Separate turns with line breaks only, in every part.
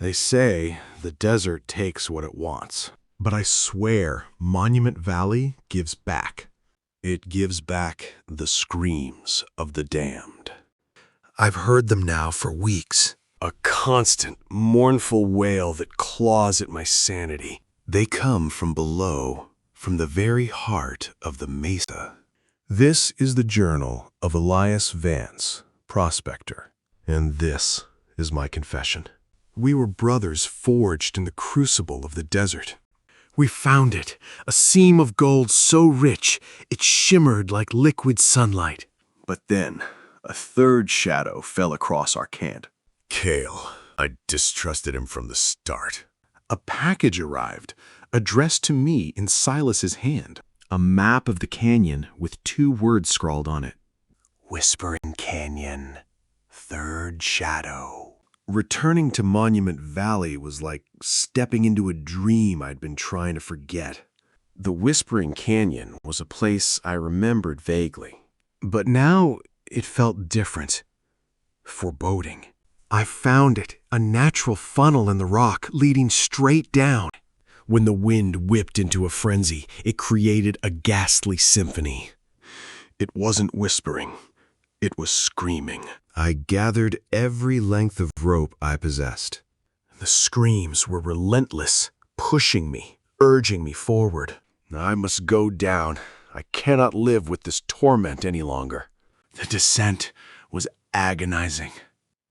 They say the desert takes what it wants.
But I swear, Monument Valley gives back.
It gives back the screams of the damned.
I've heard them now for weeks.
A constant, mournful wail that claws at my sanity. They come from below, from the very heart of the mesa.
This is the journal of Elias Vance, prospector, and this is my confession.
We were brothers forged in the crucible of the desert.
We found it, a seam of gold so rich it shimmered like liquid sunlight.
But then, a third shadow fell across our camp.
Kael. I distrusted him from the start.
A package arrived, addressed to me in Silas's hand. A map of the canyon with 2 words scrawled on it.
Whispering Canyon, third shadow.
Returning to Monument Valley was like stepping into a dream I'd been trying to forget. The Whispering Canyon was a place I remembered vaguely. But now it felt different. Foreboding. I found it, a natural funnel in the rock leading straight down. When the wind whipped into a frenzy, it created a ghastly symphony.
It wasn't whispering. It was screaming.
I gathered every length of rope I possessed.
The screams were relentless, pushing me, urging me forward.
I must go down. I cannot live with this torment any longer.
The descent was agonizing.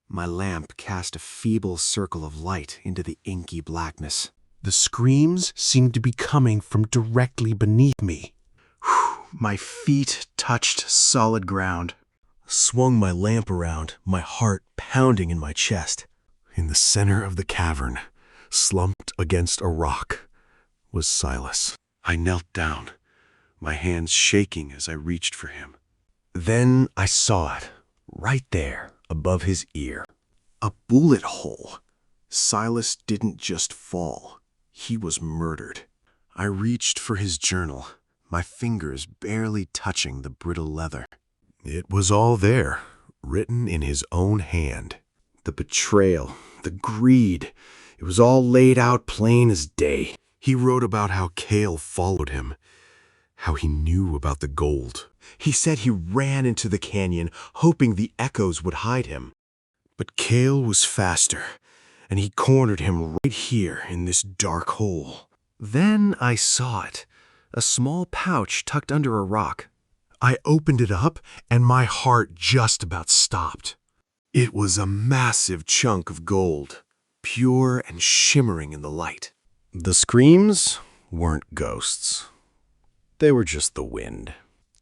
My lamp cast a feeble circle of light into the inky blackness. The screams seemed to be coming from directly beneath me. My feet touched solid ground. Swung my lamp around, my heart pounding in my chest. In the center of the cavern, slumped against a rock, was Silas.
I knelt down, my hands shaking as I reached for him.
Then I saw it, right there, above his ear. A bullet hole. Silas didn't just fall. He was murdered. I reached for his journal, my fingers barely touching the brittle leather.
It was all there, written in his own hand.
The betrayal, the greed, it was all laid out plain as day.
He wrote about how Kael followed him, how he knew about the gold.
He said he ran into the canyon, hoping the echoes would hide him. But Kael was faster, and he cornered him right here in this dark hole. Then I saw it, a small pouch tucked under a rock. I opened it up, and my heart just about stopped. It was a massive chunk of gold, pure and shimmering in the light.
The screams weren't ghosts. They were just the wind.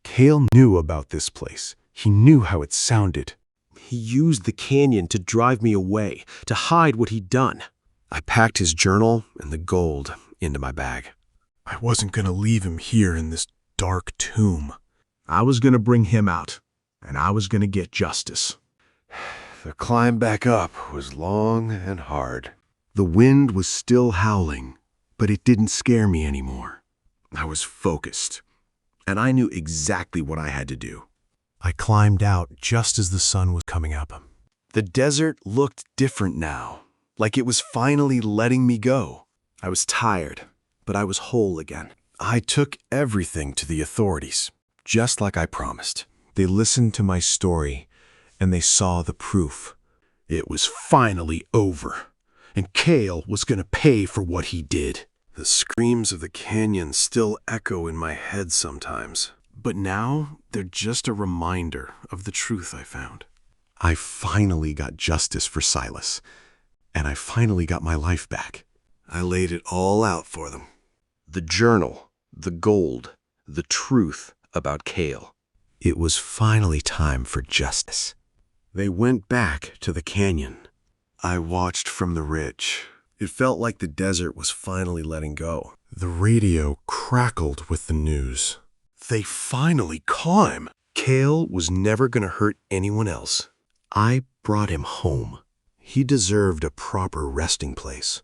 Kael knew about this place. He knew how it sounded. He used the canyon to drive me away, to hide what he'd done. I packed his journal and the gold into my bag. I wasn't going to leave him here in this dark tomb. I was going to bring him out, and I was going to get justice.
The climb back up was long and hard.
The wind was still howling, but it didn't scare me anymore. I was focused, and I knew exactly what I had to do. I climbed out just as the sun was coming up. The desert looked different now, like it was finally letting me go. I was tired, but I was whole again. I took everything to the authorities, just like I promised. They listened to my story, and they saw the proof. It was finally over, and Kael was going to pay for what he did.
The screams of the canyon still echo in my head sometimes.
But now, they're just a reminder of the truth I found. I finally got justice for Silas, and I finally got my life back.
I laid it all out for them.
The journal, the gold, the truth about Kael. It was finally time for justice. They went back to the canyon.
I watched from the ridge. It felt like the desert was finally letting go.
The radio crackled with the news.
They finally caught him. Kael was never going to hurt anyone else. I brought him home. He deserved a proper resting place.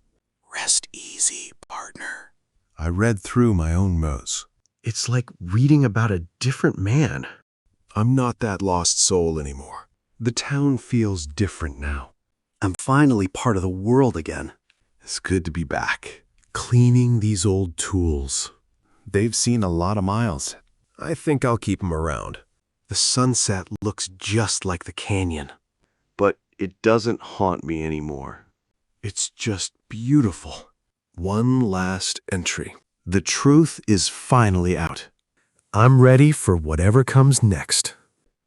Rest easy, partner.
I read through my own notes.
It's like reading about a different man. I'm not that lost soul anymore. The town feels different now. I'm finally part of the world again.
It's good to be back. Cleaning these old tools. They've seen a lot of miles. I think I'll keep them around.
The sunset looks just like the canyon. But it doesn't haunt me anymore. It's just beautiful.
One last entry.
The truth is finally out.
I'm ready for whatever comes next.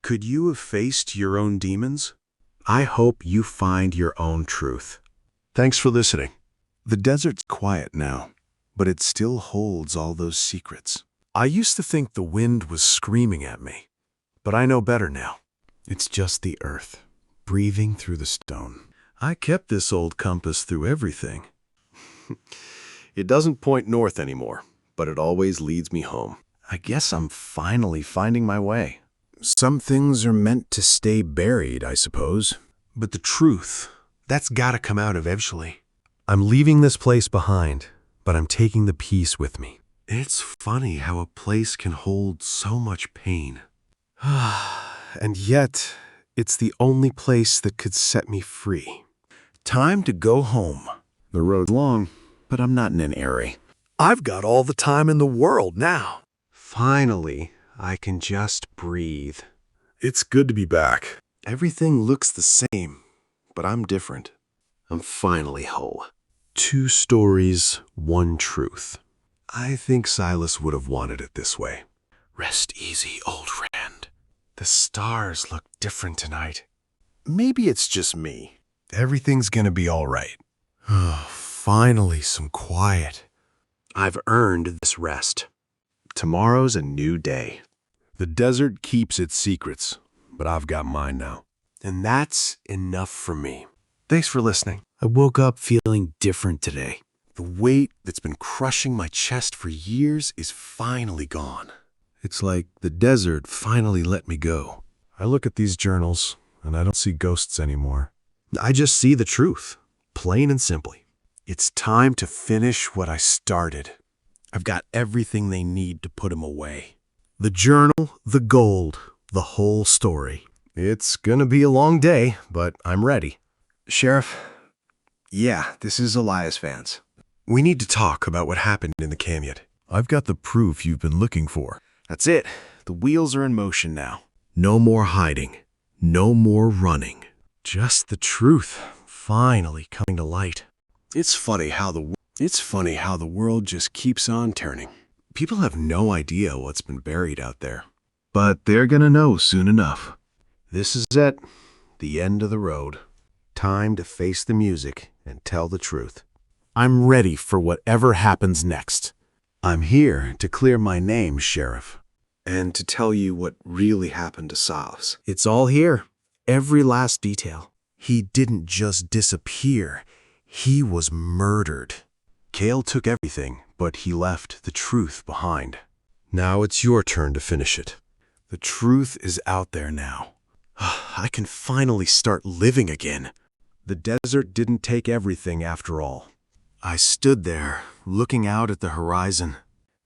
Could you have faced your own demons? I hope you find your own truth.
Thanks for listening. The desert's quiet now, but it still holds all those secrets.
I used to think the wind was screaming at me, but I know better now.
It's just the earth, breathing through the stone.
I kept this old compass through everything.
It doesn't point north anymore, but it always leads me home. I guess I'm finally finding my way.
Some things are meant to stay buried, I suppose.
But the truth, that's gotta come out eventually.
I'm leaving this place behind, but I'm taking the peace with me.
It's funny how a place can hold so much pain.
And yet, it's the only place that could set me free. Time to go home. The road's long, but I'm not in an eerie.
I've got all the time in the world now.
Finally, I can just breathe.
It's good to be back.
Everything looks the same, but I'm different. I'm finally whole.
2 stories, 1 truth.
I think Silas would have wanted it this way.
Rest easy, old friend.
The stars look different tonight. Maybe it's just me.
Everything's gonna be all right.
Finally, some quiet. I've earned this rest. Tomorrow's a new day.
The desert keeps its secrets, but I've got mine now.
And that's enough for me.
Thanks for listening.
I woke up feeling different today. The weight that's been crushing my chest for years is finally gone.
It's like the desert finally let me go. I look at these journals, and I don't see ghosts anymore.
I just see the truth, plain and simply. It's time to finish what I started. I've got everything they need to put them away. The journal, the gold, the whole story.
It's gonna be a long day, but I'm ready.
Sheriff, yeah, this is Elias Vance. We need to talk about what happened in the canyon.
I've got the proof you've been looking for.
That's it. The wheels are in motion now. No more hiding. No more running. Just the truth finally coming to light. It's funny how the world just keeps on turning. People have no idea what's been buried out there. But they're gonna know soon enough. This is it. The end of the road. Time to face the music and tell the truth. I'm ready for whatever happens next. I'm here to clear my name, Sheriff. And to tell you what really happened to Silas. It's all here. Every last detail. He didn't just disappear. He was murdered. Kael took everything, but he left the truth behind.
Now it's your turn to finish it.
The truth is out there now. I can finally start living again. The desert didn't take everything after all. I stood there, looking out at the horizon.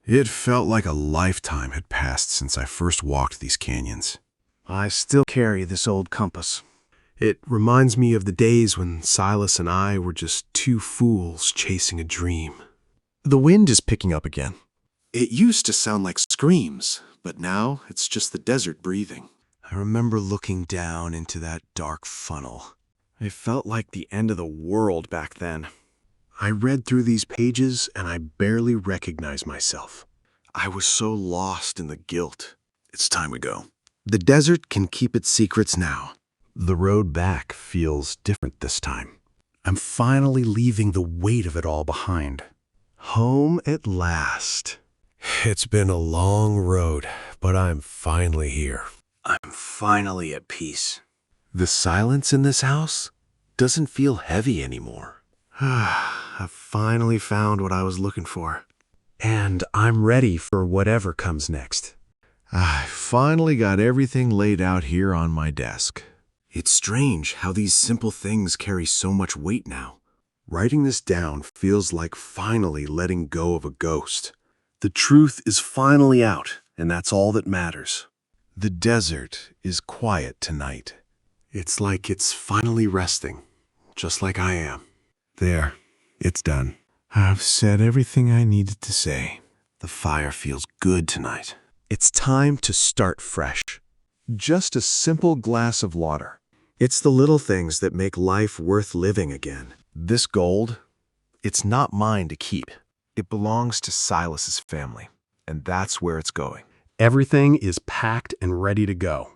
It felt like a lifetime had passed since I first walked these canyons.
I still carry this old compass. It reminds me of the days when Silas and I were just 2 fools chasing a dream. The wind is picking up again. It used to sound like screams, but now it's just the desert breathing. I remember looking down into that dark funnel. It felt like the end of the world back then. I read through these pages and I barely recognized myself. I was so lost in the guilt. It's time to go. The desert can keep its secrets now. The road back feels different this time. I'm finally leaving the weight of it all behind. Home at last.
It's been a long road, but I'm finally here.
I'm finally at peace. The silence in this house doesn't feel heavy anymore. I've finally found what I was looking for. And I'm ready for whatever comes next.
I finally got everything laid out here on my desk.
It's strange how these simple things carry so much weight now. Writing this down feels like finally letting go of a ghost. The truth is finally out, and that's all that matters.
The desert is quiet tonight.
It's like it's finally resting,
just like I am.
There, it's done.
I've said everything I needed to say.
The fire feels good tonight.
It's time to start fresh. Just a simple glass of water.
It's the little things that make life worth living again.
This gold, it's not mine to keep. It belongs to Silas's family, and that's where it's going.
Everything is packed and ready to go.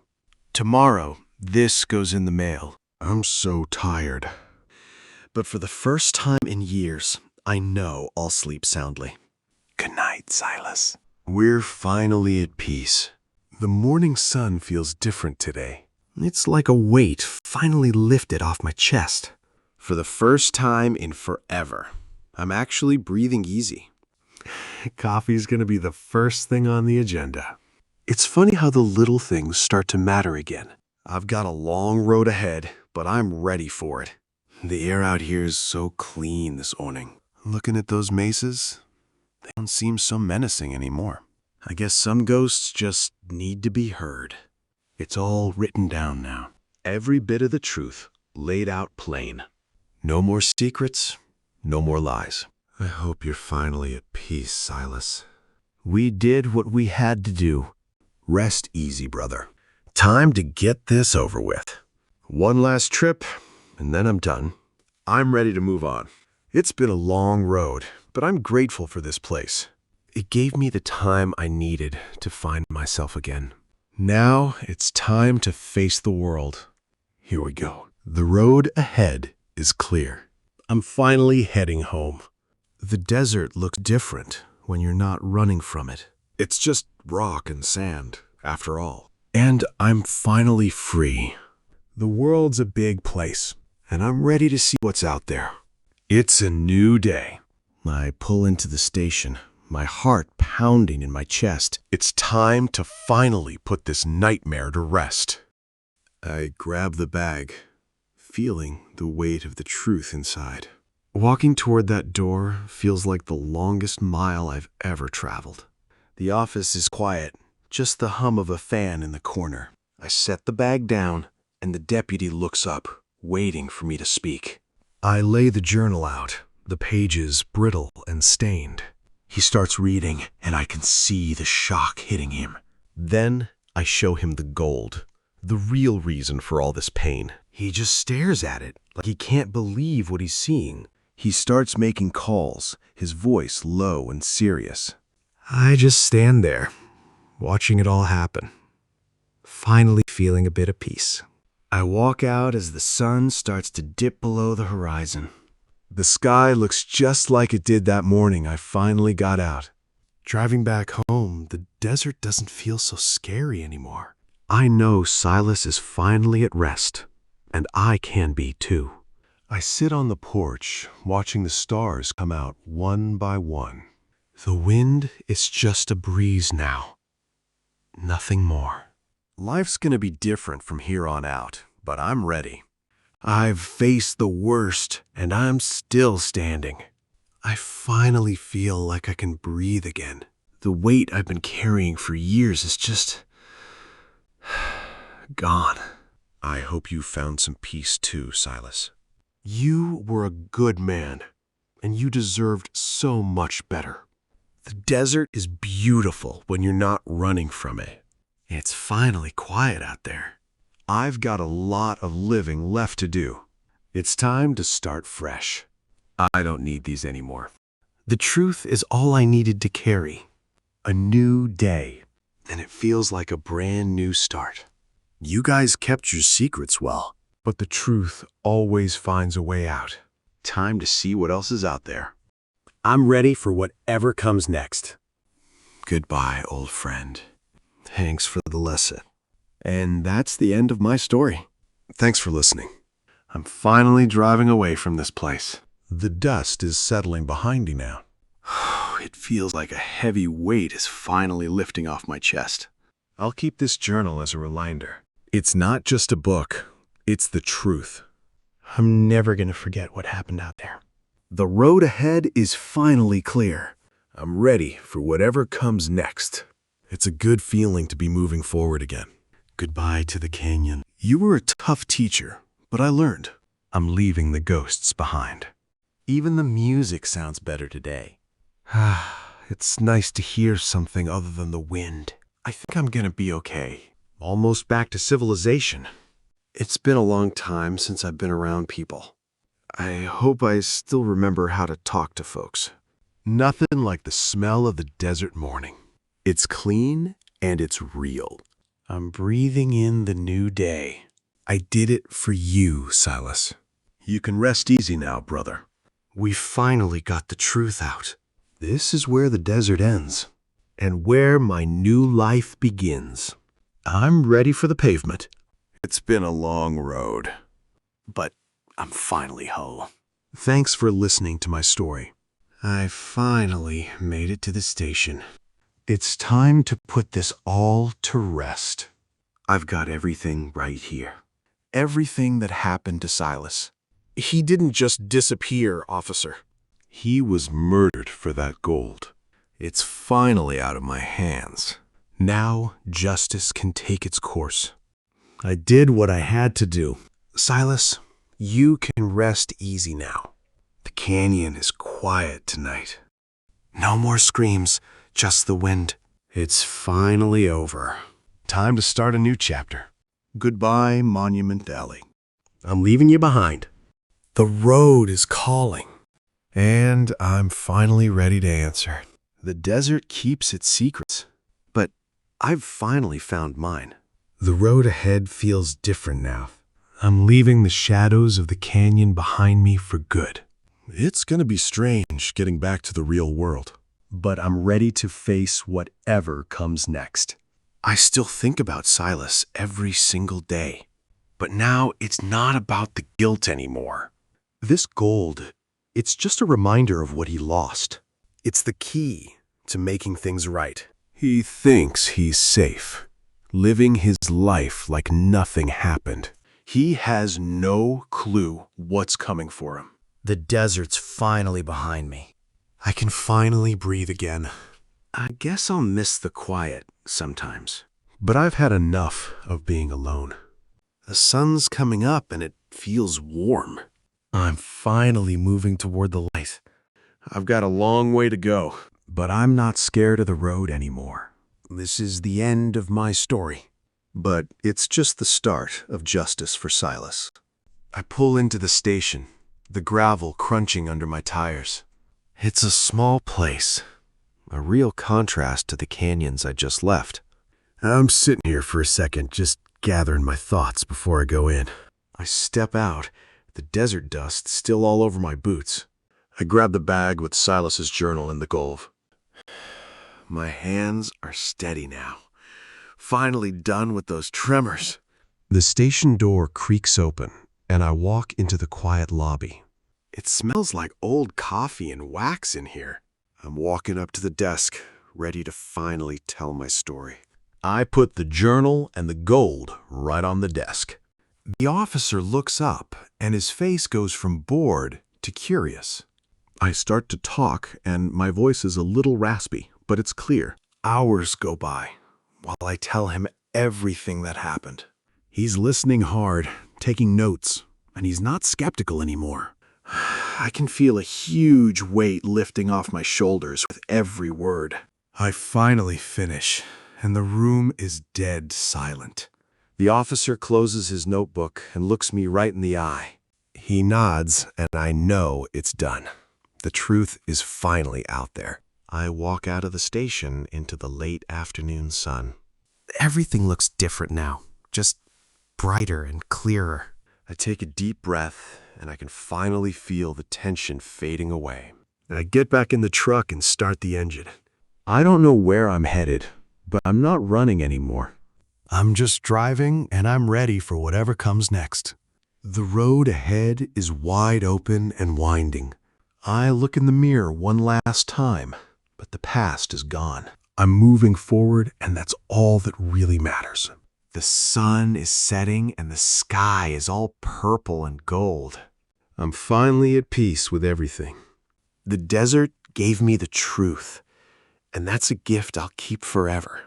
Tomorrow, this goes in the mail.
I'm so tired.
But for the first time in years, I know I'll sleep soundly. Good night, Silas. We're finally at peace.
The morning sun feels different today.
It's like a weight finally lifted off my chest. For the first time in forever, I'm actually breathing easy.
Coffee's gonna be the first thing on the agenda.
It's funny how the little things start to matter again. I've got a long road ahead, but I'm ready for it. The air out here is so clean this morning. Looking at those mesas, they don't seem so menacing anymore. I guess some ghosts just need to be heard. It's all written down now. Every bit of the truth laid out plain. No more secrets, no more lies.
I hope you're finally at peace, Silas.
We did what we had to do. Rest easy, brother. Time to get this over with. One last trip, and then I'm done. I'm ready to move on. It's been a long road, but I'm grateful for this place. It gave me the time I needed to find myself again. Now it's time to face the world. Here we go. The road ahead is clear. I'm finally heading home. The desert looks different when you're not running from it. It's just rock and sand, after all. And I'm finally free. The world's a big place, and I'm ready to see what's out there. It's a new day. I pull into the station, my heart pounding in my chest. It's time to finally put this nightmare to rest. I grab the bag, feeling the weight of the truth inside. Walking toward that door feels like the longest mile I've ever traveled. The office is quiet, just the hum of a fan in the corner. I set the bag down, and the deputy looks up, waiting for me to speak. I lay the journal out, the pages brittle and stained. He starts reading, and I can see the shock hitting him. Then I show him the gold, the real reason for all this pain. He just stares at it, like he can't believe what he's seeing. He starts making calls, his voice low and serious. I just stand there, watching it all happen, finally feeling a bit of peace. I walk out as the sun starts to dip below the horizon. The sky looks just like it did that morning I finally got out. Driving back home, the desert doesn't feel so scary anymore. I know Silas is finally at rest, and I can be too. I sit on the porch, watching the stars come out one by one. The wind is just a breeze now. Nothing more. Life's gonna be different from here on out, but I'm ready. I've faced the worst, and I'm still standing. I finally feel like I can breathe again. The weight I've been carrying for years is just gone. I hope you found some peace too, Silas. You were a good man, and you deserved so much better. The desert is beautiful when you're not running from it. It's finally quiet out there. I've got a lot of living left to do. It's time to start fresh. I don't need these anymore. The truth is all I needed to carry. A new day, and it feels like a brand new start. You guys kept your secrets well, but the truth always finds a way out. Time to see what else is out there. I'm ready for whatever comes next. Goodbye, old friend. Thanks for the lesson. And that's the end of my story. Thanks for listening. I'm finally driving away from this place. The dust is settling behind me now. It feels like a heavy weight is finally lifting off my chest. I'll keep this journal as a reminder. It's not just a book, it's the truth. I'm never going to forget what happened out there. The road ahead is finally clear. I'm ready for whatever comes next. It's a good feeling to be moving forward again. Goodbye to the canyon. You were a tough teacher, but I learned.
I'm leaving the ghosts behind.
Even the music sounds better today.
It's nice to hear something other than the wind.
I think I'm gonna be okay.
Almost back to civilization. It's been a long time since I've been around people. I hope I still remember how to talk to folks. Nothing like the smell of the desert morning. It's clean and it's real.
I'm breathing in the new day.
I did it for you, Silas. You can rest easy now, brother. We finally got the truth out. This is where the desert ends, and where my new life begins. I'm ready for the pavement.
It's been a long road, but I'm finally whole.
Thanks for listening to my story. I finally made it to the station. It's time to put this all to rest. I've got everything right here.
Everything that happened to Silas.
He didn't just disappear, officer. He was murdered for that gold. It's finally out of my hands. Now justice can take its course. I did what I had to do. Silas, you can rest easy now. The canyon is quiet tonight. No more screams, just the wind. It's finally over. Time to start a new chapter. Goodbye, Monument Alley. I'm leaving you behind. The road is calling. And I'm finally ready to answer. The desert keeps its secrets, but I've finally found mine. The road ahead feels different now. I'm leaving the shadows of the canyon behind me for good. It's going to be strange getting back to the real world, but I'm ready to face whatever comes next. I still think about Silas every single day, but now it's not about the guilt anymore. This gold, it's just a reminder of what he lost. It's the key to making things right. He thinks he's safe, living his life like nothing happened. He has no clue what's coming for him.
The desert's finally behind me.
I can finally breathe again. I guess I'll miss the quiet sometimes. But I've had enough of being alone. The sun's coming up and it feels warm. I'm finally moving toward the light. I've got a long way to go, but I'm not scared of the road anymore. This is the end of my story. But it's just the start of justice for Silas. I pull into the station, the gravel crunching under my tires. It's a small place, a real contrast to the canyons I just left. I'm sitting here for a second, just gathering my thoughts before I go in. I step out, the desert dust still all over my boots. I grab the bag with Silas's journal and the gulf. My hands are steady now. Finally done with those tremors. The station door creaks open, and I walk into the quiet lobby. It smells like old coffee and wax in here. I'm walking up to the desk, ready to finally tell my story. I put the journal and the gold right on the desk. The officer looks up, and his face goes from bored to curious. I start to talk, and my voice is a little raspy, but it's clear. Hours go by while I tell him everything that happened. He's listening hard, taking notes, and he's not skeptical anymore. I can feel a huge weight lifting off my shoulders with every word. I finally finish, and the room is dead silent. The officer closes his notebook and looks me right in the eye. He nods, and I know it's done. The truth is finally out there. I walk out of the station into the late afternoon sun. Everything looks different now, just brighter and clearer. I take a deep breath, and I can finally feel the tension fading away. I get back in the truck and start the engine. I don't know where I'm headed, but I'm not running anymore. I'm just driving, and I'm ready for whatever comes next. The road ahead is wide open and winding. I look in the mirror one last time, but the past is gone. I'm moving forward, and that's all that really matters. The sun is setting, and the sky is all purple and gold. I'm finally at peace with everything. The desert gave me the truth, and that's a gift I'll keep forever.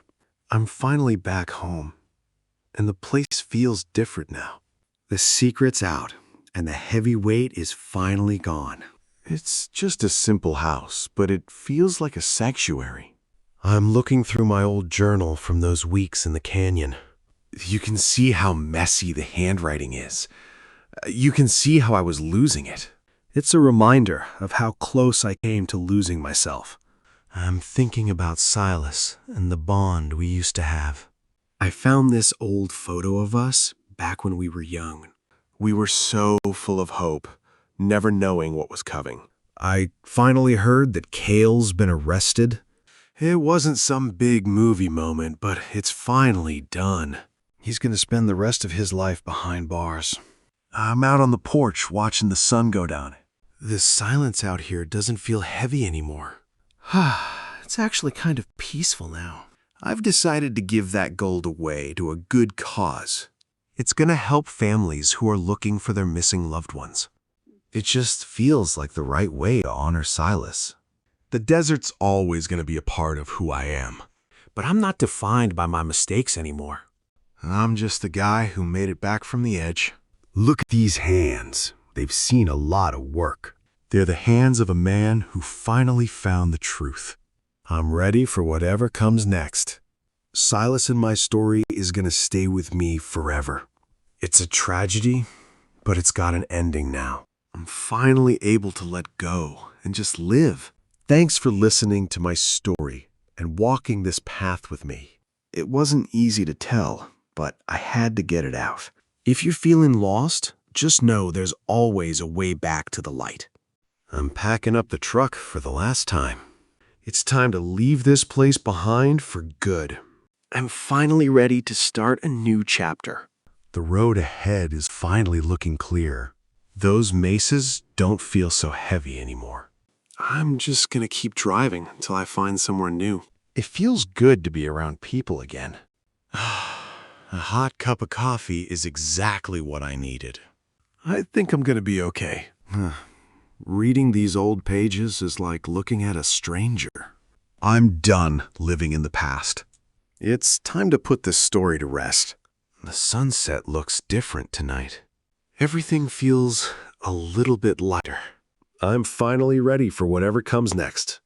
I'm finally back home, and the place feels different now. The secret's out, and the heavy weight is finally gone.
It's just a simple house, but it feels like a sanctuary.
I'm looking through my old journal from those weeks in the canyon.
You can see how messy the handwriting is. You can see how I was losing it.
It's a reminder of how close I came to losing myself. I'm thinking about Silas and the bond we used to have. I found this old photo of us back when we were young.
We were so full of hope, never knowing what was coming.
I finally heard that Kael's been arrested. It wasn't some big movie moment, but it's finally done. He's going to spend the rest of his life behind bars.
I'm out on the porch watching the sun go down.
This silence out here doesn't feel heavy anymore. It's actually kind of peaceful now.
I've decided to give that gold away to a good cause. It's going to help families who are looking for their missing loved ones.
It just feels like the right way to honor Silas.
The desert's always going to be a part of who I am. But I'm not defined by my mistakes anymore. I'm just the guy who made it back from the edge.
Look at these hands. They've seen a lot of work.
They're the hands of a man who finally found the truth. I'm ready for whatever comes next. Silas in my story is going to stay with me forever. It's a tragedy, but it's got an ending now. I'm finally able to let go and just live. Thanks for listening to my story and walking this path with me. It wasn't easy to tell, but I had to get it out. If you're feeling lost, just know there's always a way back to the light. I'm packing up the truck for the last time. It's time to leave this place behind for good. I'm finally ready to start a new chapter. The road ahead is finally looking clear. Those mesas don't feel so heavy anymore. I'm just gonna keep driving until I find somewhere new. It feels good to be around people again. A hot cup of coffee is exactly what I needed. I think I'm gonna be okay. Reading these old pages is like looking at a stranger. I'm done living in the past. It's time to put this story to rest. The sunset looks different tonight. Everything feels a little bit lighter. I'm finally ready for whatever comes next.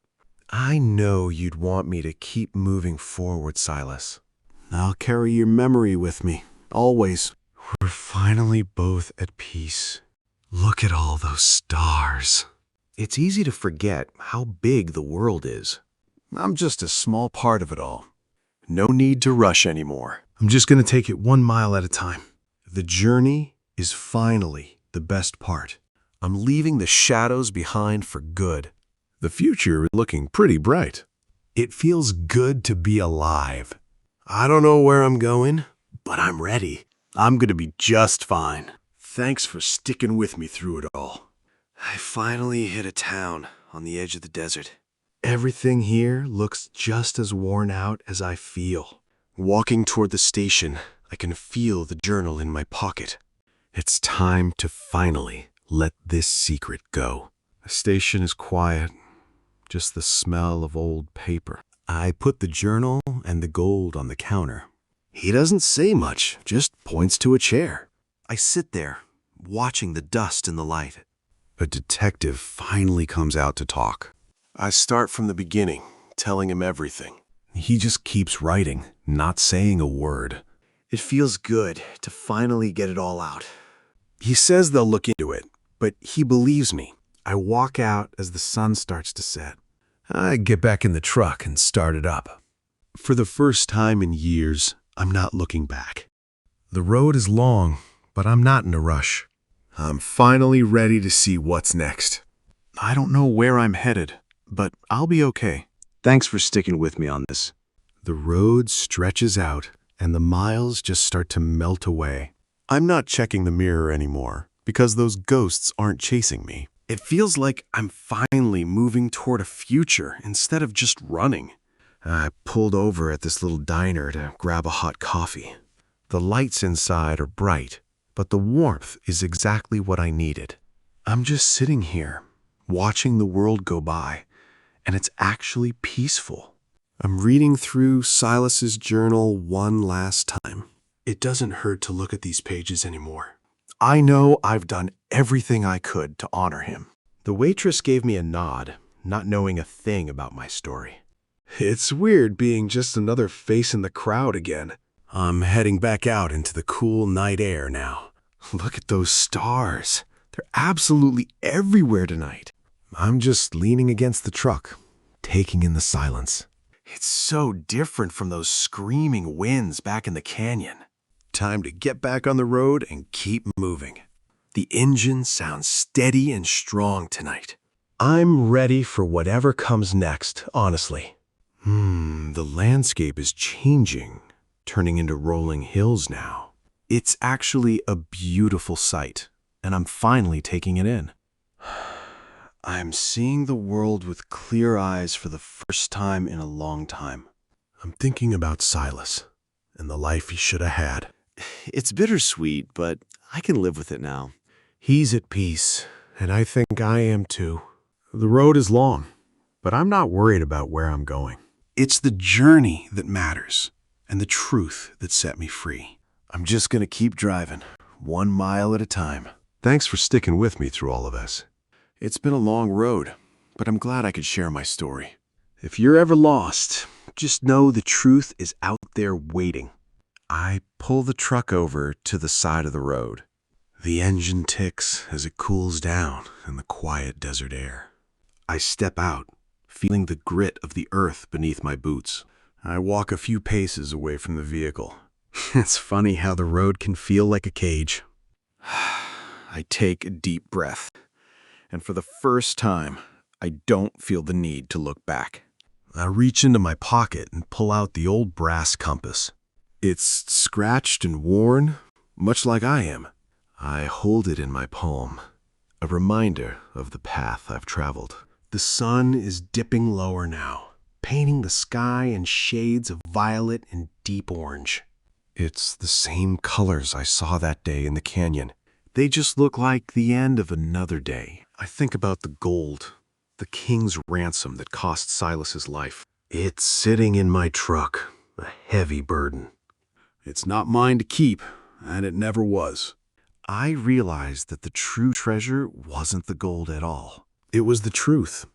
I know you'd want me to keep moving forward, Silas. I'll carry your memory with me, always. We're finally both at peace. Look at all those stars. It's easy to forget how big the world is. I'm just a small part of it all. No need to rush anymore. I'm just going to take it 1 mile at a time. The journey is finally the best part. I'm leaving the shadows behind for good. The future is looking pretty bright. It feels good to be alive. I don't know where I'm going, but I'm ready. I'm going to be just fine. Thanks for sticking with me through it all. I finally hit a town on the edge of the desert. Everything here looks just as worn out as I feel. Walking toward the station, I can feel the journal in my pocket. It's time to finally let this secret go. The station is quiet, just the smell of old paper. I put the journal and the gold on the counter. He doesn't say much, just points to a chair. I sit there, watching the dust in the light. A detective finally comes out to talk. I start from the beginning, telling him everything. He just keeps writing, not saying a word. It feels good to finally get it all out. He says they'll look into it, but he believes me. I walk out as the sun starts to set. I get back in the truck and start it up. For the first time in years, I'm not looking back. The road is long, but I'm not in a rush. I'm finally ready to see what's next. I don't know where I'm headed, but I'll be okay. Thanks for sticking with me on this. The road stretches out, and the miles just start to melt away. I'm not checking the mirror anymore, because those ghosts aren't chasing me. It feels like I'm finally moving toward a future instead of just running. I pulled over at this little diner to grab a hot coffee. The lights inside are bright, but the warmth is exactly what I needed. I'm just sitting here, watching the world go by, and it's actually peaceful. I'm reading through Silas's journal one last time. It doesn't hurt to look at these pages anymore. I know I've done everything I could to honor him.
The waitress gave me a nod, not knowing a thing about my story. It's weird being just another face in the crowd again. I'm heading back out into the cool night air now. Look at those stars. They're absolutely everywhere tonight. I'm just leaning against the truck, taking in the silence. It's so different from those screaming winds back in the canyon. Time to get back on the road and keep moving. The engine sounds steady and strong tonight. I'm ready for whatever comes next, honestly. The landscape is changing, turning into rolling hills now. It's actually a beautiful sight, and I'm finally taking it in. I'm seeing the world with clear eyes for the first time in a long time. I'm thinking about Silas and the life he should have had.
It's bittersweet, but I can live with it now.
He's at peace, and I think I am too. The road is long, but I'm not worried about where I'm going. It's the journey that matters, and the truth that set me free. I'm just going to keep driving, 1 mile at a time. Thanks for sticking with me through all of this. It's been a long road, but I'm glad I could share my story. If you're ever lost, just know the truth is out there waiting. I pull the truck over to the side of the road. The engine ticks as it cools down in the quiet desert air. I step out, feeling the grit of the earth beneath my boots. I walk a few paces away from the vehicle. It's funny how the road can feel like a cage. I take a deep breath, and for the first time, I don't feel the need to look back. I reach into my pocket and pull out the old brass compass. It's scratched and worn, much like I am. I hold it in my palm, a reminder of the path I've traveled. The sun is dipping lower now, painting the sky in shades of violet and deep orange. It's the same colors I saw that day in the canyon. They just look like the end of another day. I think about the gold, the king's ransom that cost Silas's life. It's sitting in my truck, a heavy burden. It's not mine to keep, and it never was. I realized that the true treasure wasn't the gold at all. It was the truth,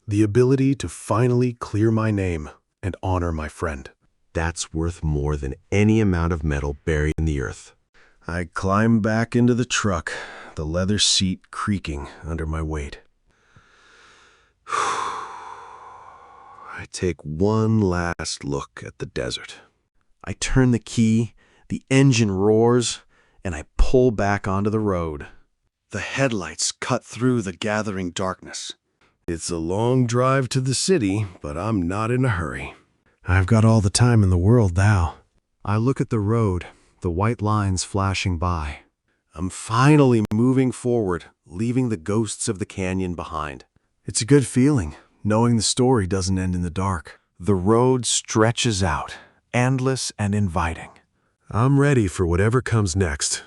the ability to finally clear my name and honor my friend. That's worth more than any amount of metal buried in the earth. I climb back into the truck, the leather seat creaking under my weight. I take one last look at the desert. I turn the key, the engine roars, and I pull back onto the road. The headlights cut through the gathering darkness. It's a long drive to the city, but I'm not in a hurry. I've got all the time in the world now. I look at the road, the white lines flashing by. I'm finally moving forward, leaving the ghosts of the canyon behind. It's a good feeling, knowing the story doesn't end in the dark. The road stretches out, endless and inviting. I'm ready for whatever comes next.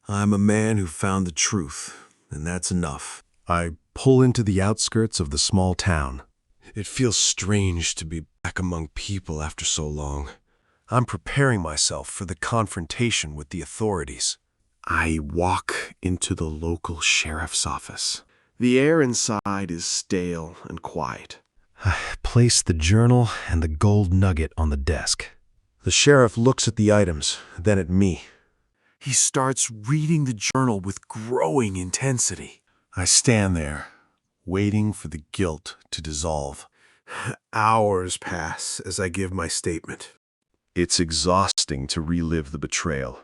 I'm a man who found the truth, and that's enough. I pull into the outskirts of the small town. It feels strange to be back among people after so long. I'm preparing myself for the confrontation with the authorities. I walk into the local sheriff's office. The air inside is stale and quiet. I place the journal and the gold nugget on the desk. The sheriff looks at the items, then at me. He starts reading the journal with growing intensity. I stand there, waiting for the guilt to dissolve. Hours pass as I give my statement. It's exhausting to relive the betrayal.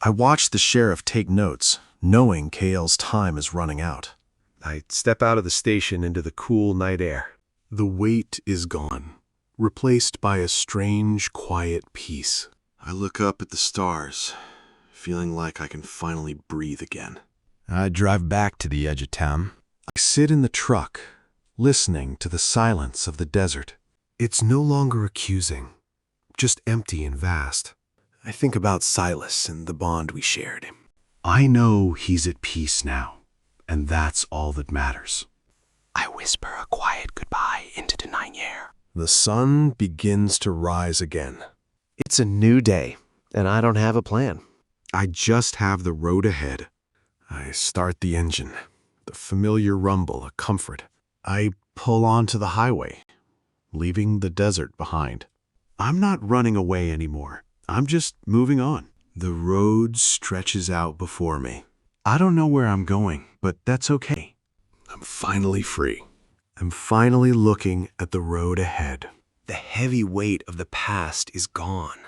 I watch the sheriff take notes, knowing Kael's time is running out. I step out of the station into the cool night air. The weight is gone, replaced by a strange, quiet peace. I look up at the stars, feeling like I can finally breathe again. I drive back to the edge of town. I sit in the truck, listening to the silence of the desert. It's no longer accusing, just empty and vast. I think about Silas and the bond we shared. I know he's at peace now, and that's all that matters. I whisper a quiet goodbye into the night air. The sun begins to rise again. It's a new day, and I don't have a plan. I just have the road ahead,
I start the engine, the familiar rumble, a comfort. I pull onto the highway, leaving the desert behind. I'm not running away anymore. I'm just moving on. The road stretches out before me. I don't know where I'm going, but that's okay. I'm finally free. I'm finally looking at the road ahead.
The heavy weight of the past is gone.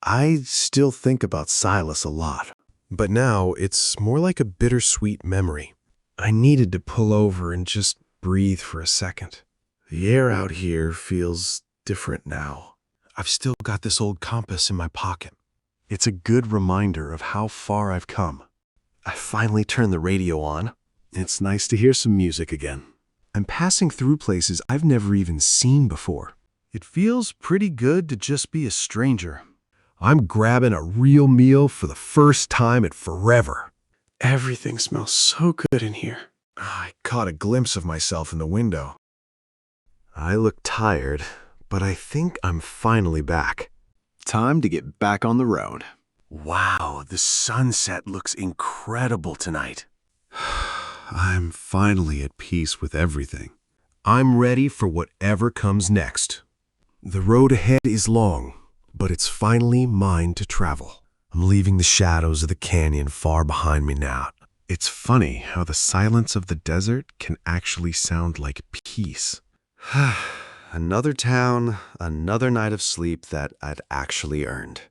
I still think about Silas a lot, but now it's more like a bittersweet memory. I needed to pull over and just breathe for a second. The air out here feels different now. I've still got this old compass in my pocket. It's a good reminder of how far I've come. I finally turned the radio on. It's nice to hear some music again. I'm passing through places I've never even seen before. It feels pretty good to just be a stranger. I'm grabbing a real meal for the first time in forever. Everything smells so good in here. I caught a glimpse of myself in the window. I look tired, but I think I'm finally back. Time to get back on the road. Wow, the sunset looks incredible tonight. I'm finally at peace with everything. I'm ready for whatever comes next. The road ahead is long, but it's finally mine to travel. I'm leaving the shadows of the canyon far behind me now. It's funny how the silence of the desert can actually sound like peace. Another town, another night of sleep that I'd actually earned.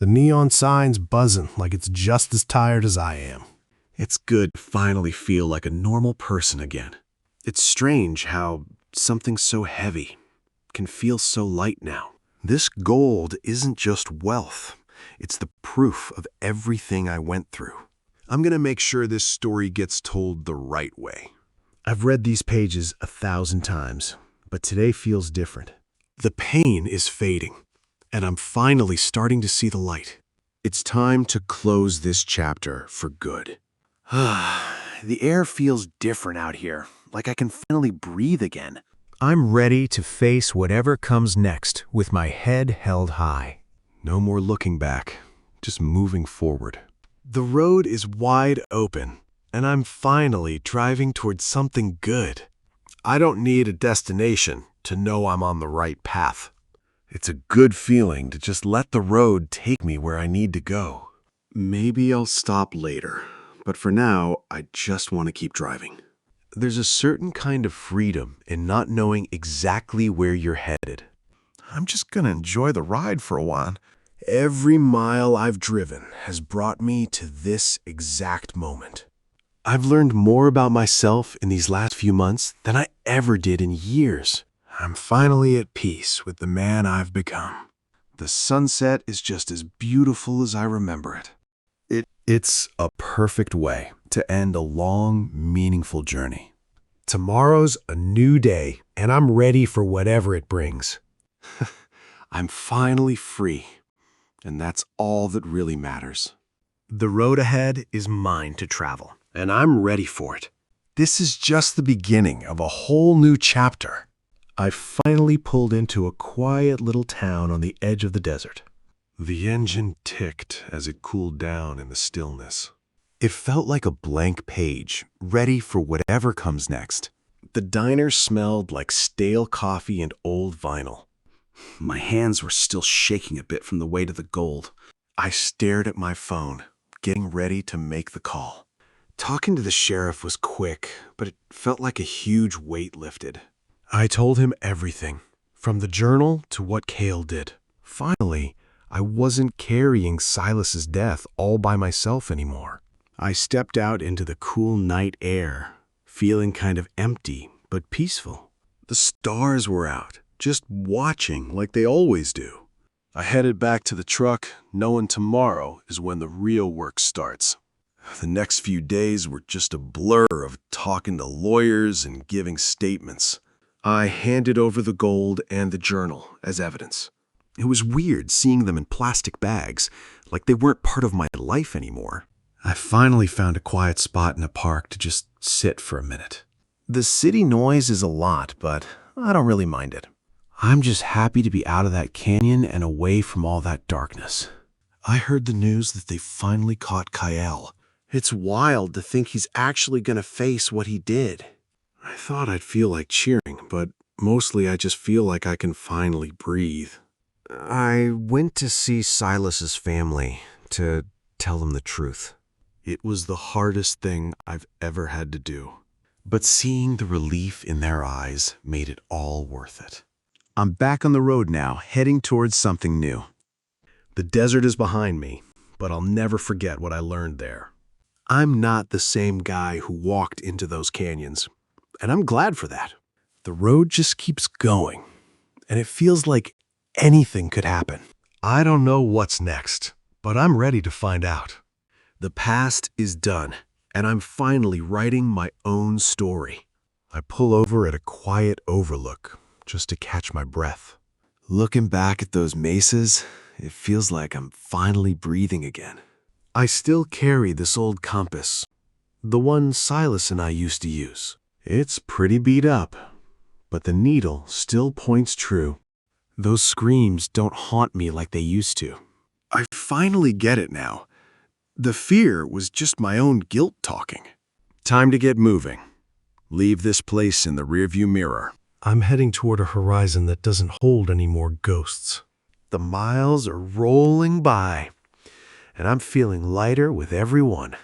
The neon sign's buzzing like it's just as tired as I am. It's good to finally feel like a normal person again. It's strange how something so heavy can feel so light now. This gold isn't just wealth. It's the proof of everything I went through. I'm going to make sure this story gets told the right way. I've read these pages 1,000 times, but today feels different. The pain is fading, and I'm finally starting to see the light. It's time to close this chapter for good. The air feels different out here, like I can finally breathe again.
I'm ready to face whatever comes next with my head held high.
No more looking back, just moving forward. The road is wide open, and I'm finally driving towards something good. I don't need a destination to know I'm on the right path. It's a good feeling to just let the road take me where I need to go. Maybe I'll stop later, but for now, I just want to keep driving. There's a certain kind of freedom in not knowing exactly where you're headed. I'm just going to enjoy the ride for a while. Every mile I've driven has brought me to this exact moment. I've learned more about myself in these last few months than I ever did in years. I'm finally at peace with the man I've become. The sunset is just as beautiful as I remember it. It's a perfect way to end a long, meaningful journey. Tomorrow's a new day, and I'm ready for whatever it brings. I'm finally free, and that's all that really matters. The road ahead is mine to travel, and I'm ready for it. This is just the beginning of a whole new chapter. I finally pulled into a quiet little town on the edge of the desert. The engine ticked as it cooled down in the stillness. It felt like a blank page, ready for whatever comes next. The diner smelled like stale coffee and old vinyl. My hands were still shaking a bit from the weight of the gold. I stared at my phone, getting ready to make the call. Talking to the sheriff was quick, but it felt like a huge weight lifted. I told him everything, from the journal to what Kael did. Finally, I wasn't carrying Silas's death all by myself anymore. I stepped out into the cool night air, feeling kind of empty but peaceful. The stars were out, just watching like they always do. I headed back to the truck, knowing tomorrow is when the real work starts. The next few days were just a blur of talking to lawyers and giving statements. I handed over the gold and the journal as evidence. It was weird seeing them in plastic bags, like they weren't part of my life anymore. I finally found a quiet spot in a park to just sit for a minute. The city noise is a lot, but I don't really mind it. I'm just happy to be out of that canyon and away from all that darkness. I heard the news that they finally caught Kael, It's wild to think he's actually going to face what he did. I thought I'd feel like cheering, but mostly I just feel like I can finally breathe.
I went to see Silas's family to tell them the truth.
It was the hardest thing I've ever had to do. But seeing the relief in their eyes made it all worth it.
I'm back on the road now, heading towards something new.
The desert is behind me, but I'll never forget what I learned there. I'm not the same guy who walked into those canyons, and I'm glad for that. The road just keeps going, and it feels like anything could happen.
I don't know what's next, but I'm ready to find out.
The past is done, and I'm finally writing my own story.
I pull over at a quiet overlook just to catch my breath.
Looking back at those mesas, it feels like I'm finally breathing again.
I still carry this old compass, the one Silas and I used to use. It's pretty beat up, but the needle still points true. Those screams don't haunt me like they used to. I finally get it now. The fear was just my own guilt talking. Time to get moving. Leave this place in the rearview mirror.
I'm heading toward a horizon that doesn't hold any more ghosts.
The miles are rolling by, and I'm feeling lighter with every one.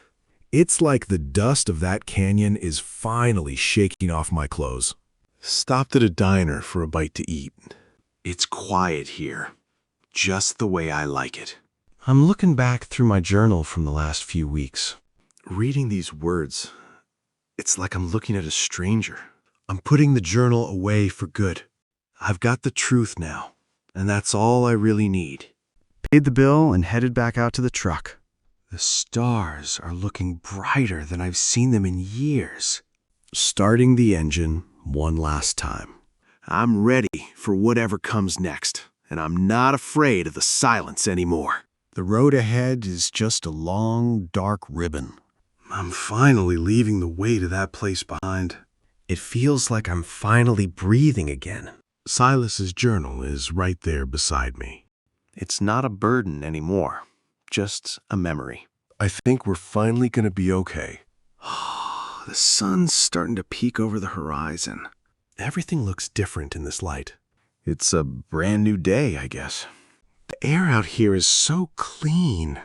It's like the dust of that canyon is finally shaking off my clothes. Stopped at a diner for a bite to eat. It's quiet here, just the way I like it. I'm looking back through my journal from the last few weeks. Reading these words, it's like I'm looking at a stranger. I'm putting the journal away for good. I've got the truth now, and that's all I really need.
Paid the bill and headed back out to the truck.
The stars are looking brighter than I've seen them in years. Starting the engine one last time. I'm ready for whatever comes next, and I'm not afraid of the silence anymore. The road ahead is just a long, dark ribbon. I'm finally leaving the weight of that place behind. It feels like I'm finally breathing again. Silas's journal is right there beside me. It's not a burden anymore, just a memory. I think we're finally going to be okay. The sun's starting to peek over the horizon. Everything looks different in this light. It's a brand new day, I guess. The air out here is so clean.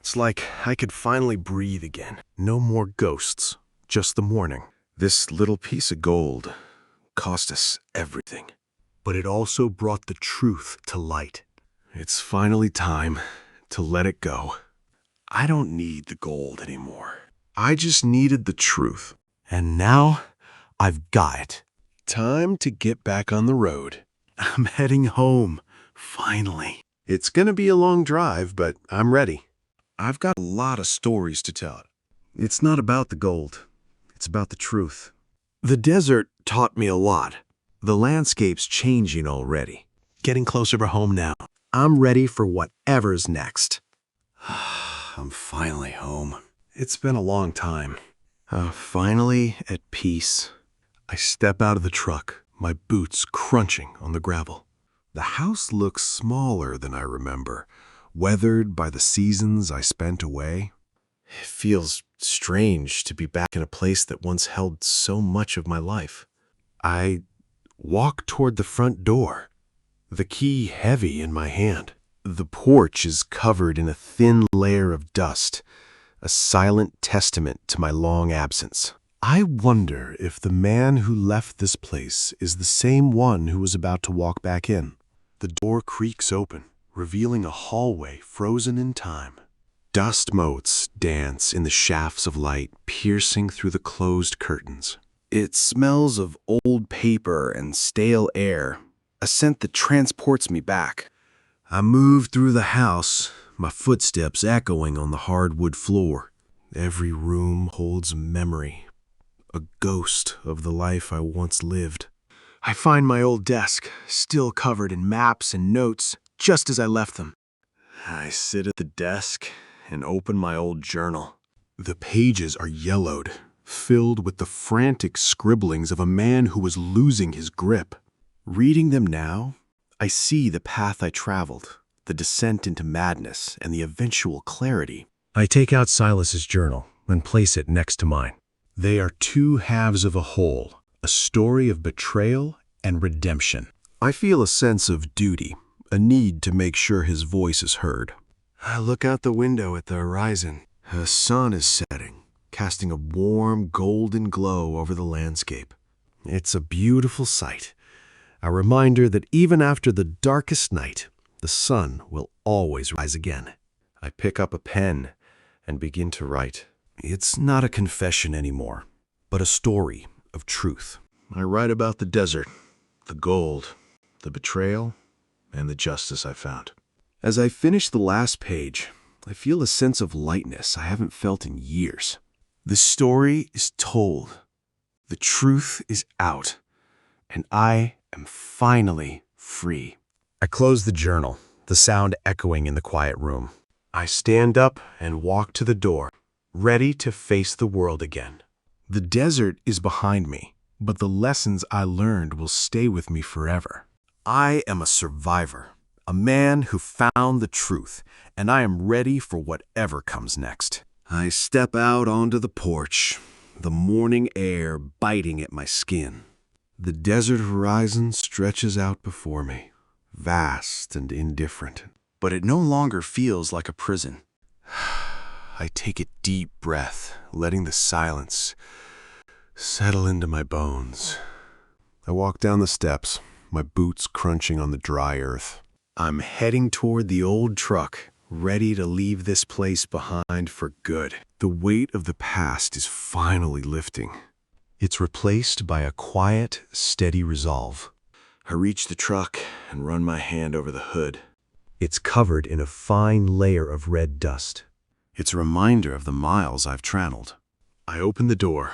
It's like I could finally breathe again. No more ghosts, just the morning. This little piece of gold cost us everything. But it also brought the truth to light. It's finally time to let it go. I don't need the gold anymore. I just needed the truth. And now I've got it. Time to get back on the road. I'm heading home, finally. It's going to be a long drive, but I'm ready. I've got a lot of stories to tell. It's not about the gold. It's about the truth. The desert taught me a lot. The landscape's changing already. Getting closer to home now. I'm ready for whatever's next. I'm finally home. It's been a long time. Finally at peace. I step out of the truck, my boots crunching on the gravel. The house looks smaller than I remember, weathered by the seasons I spent away. It feels strange to be back in a place that once held so much of my life. I walk toward the front door, the key heavy in my hand. The porch is covered in a thin layer of dust, a silent testament to my long absence. I wonder if the man who left this place is the same one who was about to walk back in. The door creaks open, revealing a hallway frozen in time. Dust motes dance in the shafts of light piercing through the closed curtains. It smells of old paper and stale air, a scent that transports me back. I move through the house, my footsteps echoing on the hardwood floor. Every room holds a memory, a ghost of the life I once lived. I find my old desk, still covered in maps and notes, just as I left them. I sit at the desk and open my old journal. The pages are yellowed, filled with the frantic scribblings of a man who was losing his grip. Reading them now, I see the path I traveled, the descent into madness, and the eventual clarity. I take out Silas's journal, and place it next to mine. They are two halves of a whole, a story of betrayal and redemption. I feel a sense of duty, a need to make sure his voice is heard.
I look out the window at the horizon. The sun is setting, casting a warm, golden glow over the landscape.
It's a beautiful sight, a reminder that even after the darkest night, the sun will always rise again. I pick up a pen and begin to write. It's not a confession anymore, but a story of truth.
I write about the desert, the gold, the betrayal, and the justice I found.
As I finish the last page, I feel a sense of lightness I haven't felt in years.
The story is told. The truth is out. And I am finally free.
I close the journal, the sound echoing in the quiet room. I stand up and walk to the door, ready to face the world again. The desert is behind me, but the lessons I learned will stay with me forever. I am a survivor, a man who found the truth, and I am ready for whatever comes next. I step out onto the porch, the morning air biting at my skin. The desert horizon stretches out before me, vast and indifferent, but it no longer feels like a prison. I take a deep breath, letting the silence settle into my bones. I walk down the steps, my boots crunching on the dry earth. I'm heading toward the old truck, ready to leave this place behind for good. The weight of the past is finally lifting. It's replaced by a quiet, steady resolve. I reach the truck and run my hand over the hood. It's covered in a fine layer of red dust. It's a reminder of the miles I've traveled. I open the door,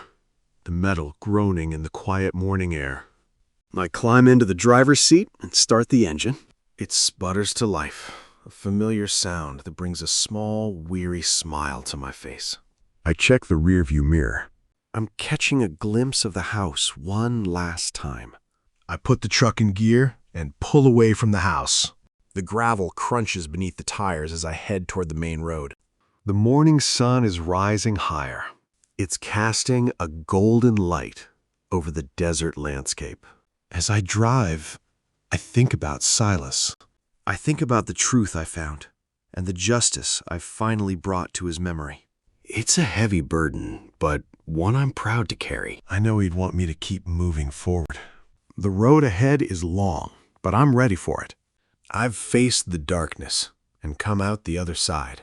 the metal groaning in the quiet morning air. I climb into the driver's seat and start the engine. It sputters to life, a familiar sound that brings a small, weary smile to my face. I check the rearview mirror. I'm catching a glimpse of the house one last time. I put the truck in gear and pull away from the house. The gravel crunches beneath the tires as I head toward the main road. The morning sun is rising higher. It's casting a golden light over the desert landscape. As I drive, I think about Silas. I think about the truth I found and the justice I've finally brought to his memory. It's a heavy burden, but one I'm proud to carry. I know he'd want me to keep moving forward. The road ahead is long, but I'm ready for it. I've faced the darkness and come out the other side.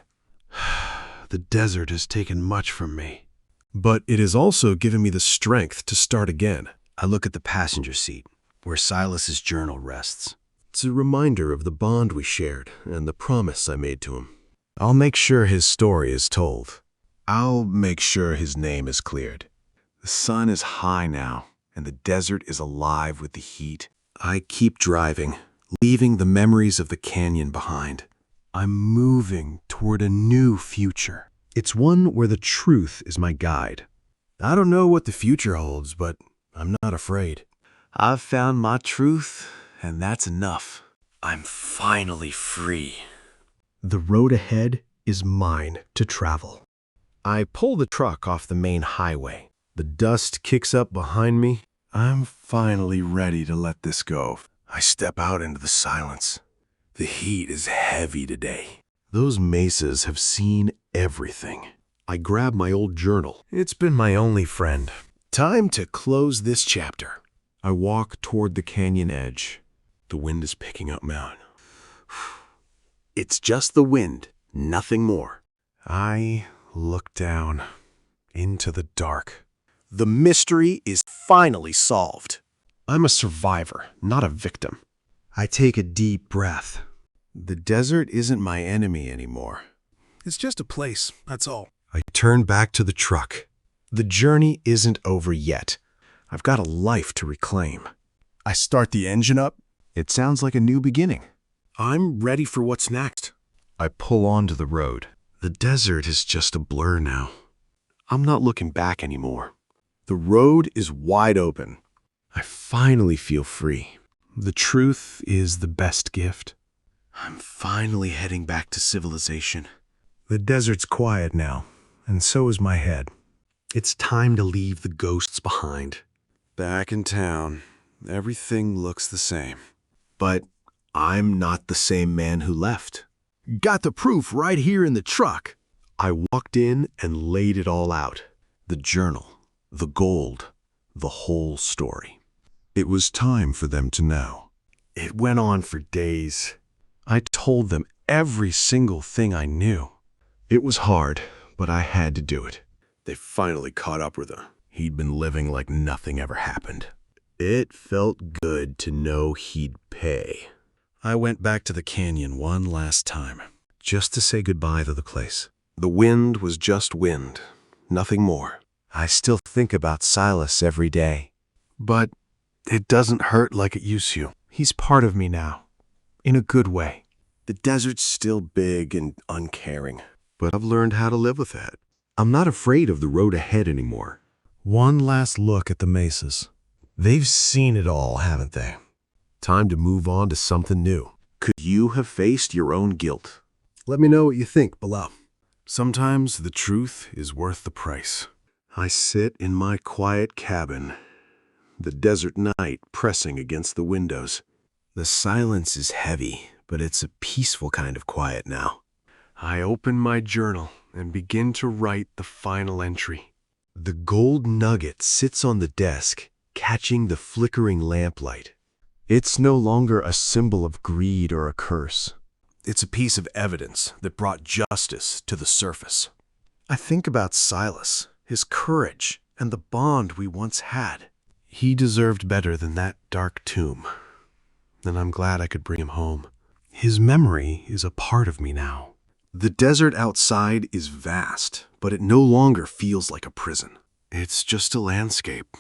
The desert has taken much from me, but it has also given me the strength to start again. I look at the passenger seat, where Silas's journal rests. It's a reminder of the bond we shared and the promise I made to him. I'll make sure his story is told. I'll make sure his name is cleared. The sun is high now, and the desert is alive with the heat. I keep driving, leaving the memories of the canyon behind. I'm moving toward a new future. It's one where the truth is my guide. I don't know what the future holds, but I'm not afraid. I've found my truth, and that's enough. I'm finally free. The road ahead is mine to travel. I pull the truck off the main highway. The dust kicks up behind me. I'm finally ready to let this go. I step out into the silence. The heat is heavy today. Those mesas have seen everything. I grab my old journal. It's been my only friend. Time to close this chapter. I walk toward the canyon edge. The wind is picking up now. It's just the wind, nothing more. I look down into the dark. The mystery is finally solved. I'm a survivor, not a victim. I take a deep breath. The desert isn't my enemy anymore. It's just a place, that's all. I turn back to the truck. The journey isn't over yet. I've got a life to reclaim. I start the engine up. It sounds like a new beginning. I'm ready for what's next. I pull onto the road. The desert is just a blur now. I'm not looking back anymore. The road is wide open. I finally feel free. The truth is the best gift. I'm finally heading back to civilization. The desert's quiet now, and so is my head. It's time to leave the ghosts behind.
Back in town, everything looks the same.
But I'm not the same man who left. Got the proof right here in the truck. I walked in and laid it all out. The journal, the gold, the whole story.
It was time for them to know.
It went on for days. I told them every single thing I knew. It was hard, but I had to do it.
They finally caught up with her.
He'd been living like nothing ever happened. It felt good to know he'd pay. I went back to the canyon one last time, just to say goodbye to the place.
The wind was just wind, nothing more.
I still think about Silas every day. But it doesn't hurt like it used to. He's part of me now, in a good way.
The desert's still big and uncaring,
But I've learned how to live with that. I'm not afraid of the road ahead anymore. One last look at the mesas. They've seen it all, haven't they? Time to move on to something new. Could you have faced your own guilt? Let me know what you think below. Sometimes the truth is worth the price. I sit in my quiet cabin, the desert night pressing against the windows. The silence is heavy, but it's a peaceful kind of quiet now. I open my journal and begin to write the final entry. The gold nugget sits on the desk, catching the flickering lamplight. It's no longer a symbol of greed or a curse. It's a piece of evidence that brought justice to the surface. I think about Silas, his courage, and the bond we once had. He deserved better than that dark tomb. And I'm glad I could bring him home. His memory is a part of me now. The desert outside is vast, but it no longer feels like a prison. It's just a landscape,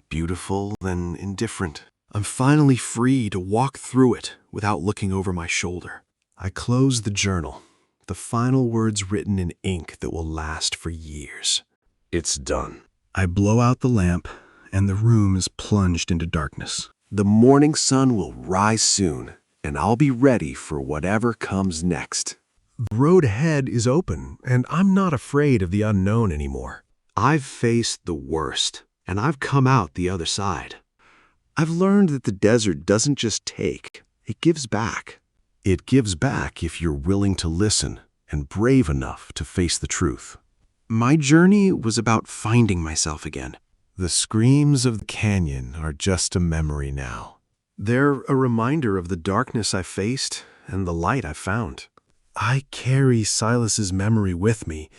beautiful and indifferent. I'm finally free to walk through it without looking over my shoulder. I close the journal, the final words written in ink that will last for years. It's done. I blow out the lamp, and the room is plunged into darkness. The morning sun will rise soon, and I'll be ready for whatever comes next. The road ahead is open, and I'm not afraid of the unknown anymore. I've faced the worst, and I've come out the other side. I've learned that the desert doesn't just take, it gives back. It gives back if you're willing to listen and brave enough to face the truth. My journey was about finding myself again. The screams of the canyon are just a memory now. They're a reminder of the darkness I faced and the light I found. I carry Silas's memory with me,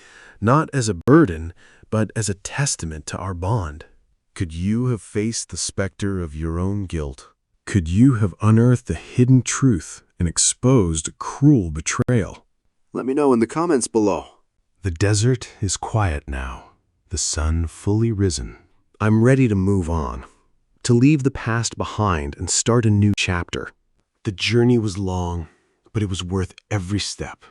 not as a burden, but as a testament to our bond. Could you have faced the specter of your own guilt? Could you have unearthed the hidden truth and exposed a cruel betrayal? Let me know in the comments below. The desert is quiet now, the sun fully risen. I'm ready to move on, to leave the past behind and start a new chapter. The journey was long, but it was worth every step.